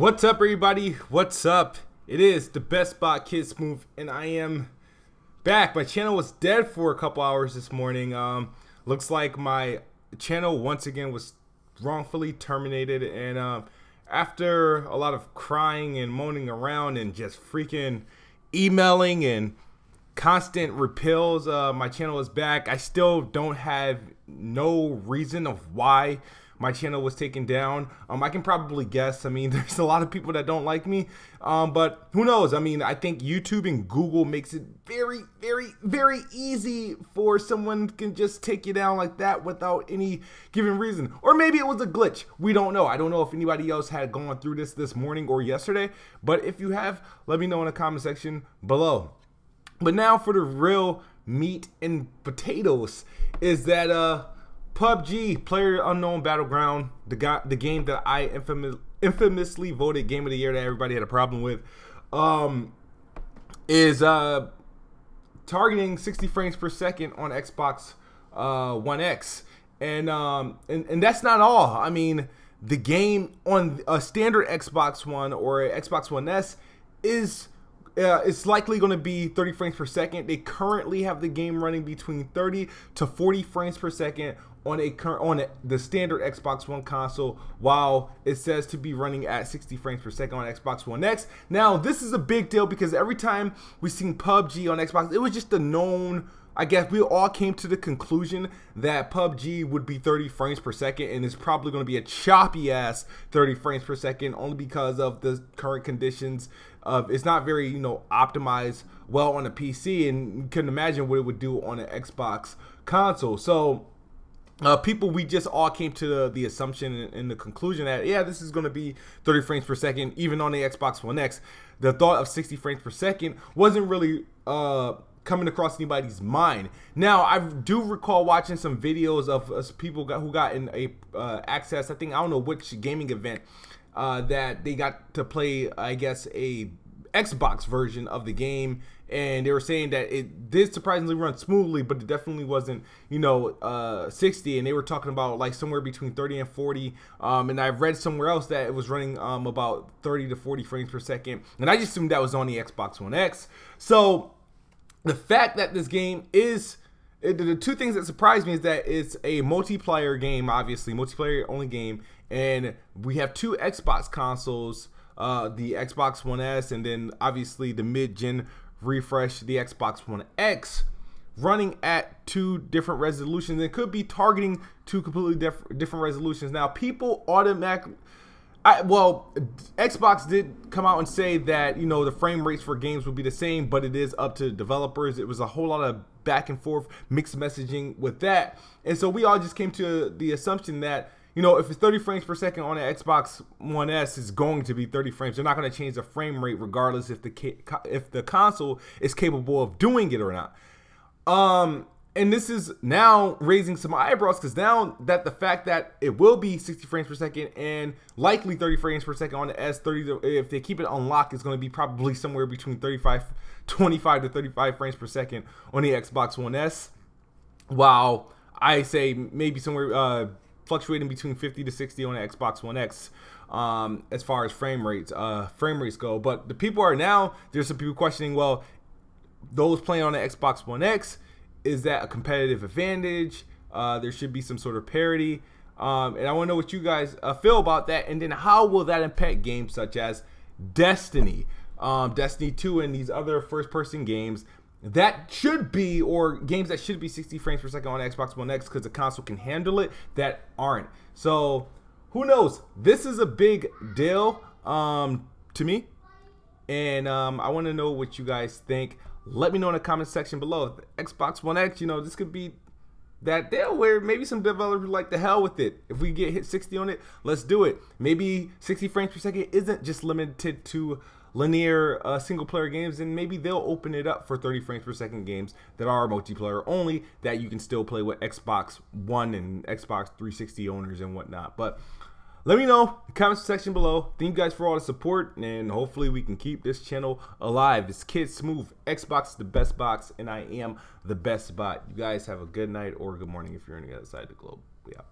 What's up, everybody? What's up? It is the best spot, Kid Smooth, and I am back. My channel was dead for a couple hours this morning. Looks like my channel once again was wrongfully terminated, and after a lot of crying and moaning around and just freaking emailing and constant repels, my channel is back. I still don't have no reason of why my channel was taken down. I can probably guess. I mean, there's a lot of people that don't like me, but who knows? I mean, I think YouTube and Google makes it very, very easy for someone can just take you down like that without any given reason. Or maybe it was a glitch. We don't know. I don't know if anybody else had gone through this morning or yesterday, but if you have, let me know in the comment section below. But now for the real meat and potatoes is that PUBG, Player Unknown Battleground, the game that I infamously voted Game of the Year that everybody had a problem with, is targeting 60 frames per second on Xbox One X, and that's not all. I mean, the game on a standard Xbox One or a Xbox One S is it's likely going to be 30 frames per second. They currently have the game running between 30 to 40 frames per second on the standard Xbox One console, while it says to be running at 60 frames per second on Xbox One X. Now, this is a big deal because every time we've seen PUBG on Xbox, it was just a known, I guess we all came to the conclusion that PUBG would be 30 frames per second, and it's probably going to be a choppy ass 30 frames per second only because of the current conditions of it's not very, optimized well on a PC, and you can imagine what it would do on an Xbox console. So we just all came to the assumption and the conclusion that, yeah, this is going to be 30 frames per second even on the Xbox One X. The thought of 60 frames per second wasn't really coming across anybody's mind. Now, I do recall watching some videos of people who got in a access, I don't know which gaming event, that they got to play, I guess, a Xbox version of the game, and they were saying that it did surprisingly run smoothly, but it definitely wasn't 60, and they were talking about like somewhere between 30 and 40, and I've read somewhere else that it was running about 30 to 40 frames per second, and I just assumed that was on the Xbox One X. So the fact that this game is the two things that surprised me is that it's a multiplayer game, obviously multiplayer only game, and we have two Xbox consoles, the Xbox One S, and then obviously the mid-gen refresh, the Xbox One X, running at two different resolutions. It could be targeting two completely different resolutions. Now, people automatically, Xbox did come out and say that the frame rates for games will be the same, but it is up to developers. It was a whole lot of back and forth mixed messaging with that, and so we all just came to the assumption that if it's 30 frames per second on an Xbox One S, it's going to be 30 frames. They're not going to change the frame rate regardless if the console is capable of doing it or not. And this is now raising some eyebrows, because now that the fact that it will be 60 frames per second and likely 30 frames per second on the S30, if they keep it unlocked, it's going to be probably somewhere between 25 to 35 frames per second on the Xbox One S, while I say maybe somewhere fluctuating between 50 to 60 on the Xbox One X, as far as frame rates go. But the people are now, there's some people questioning, well, those playing on the Xbox One X, is that a competitive advantage? There should be some sort of parity, and I want to know what you guys feel about that, and then how will that impact games such as Destiny, Destiny 2, and these other first-person games that should be, or games that should be 60 frames per second on Xbox One X because the console can handle it, that aren't. So who knows? This is a big deal to me, and I want to know what you guys think. Let me know in the comment section below. The Xbox One X, this could be that deal where maybe some developers like the hell with it. If we get hit 60 on it, let's do it. Maybe 60 frames per second isn't just limited to linear single player games, and maybe they'll open it up for 30 frames per second games that are multiplayer only, that you can still play with Xbox One and Xbox 360 owners and whatnot. But let me know in the comment section below. Thank you guys for all the support, and hopefully we can keep this channel alive. It's Kid Smooth. Xbox is the best box, and I am the best bot. You guys have a good night or good morning if you're on the other side of the globe. Yeah.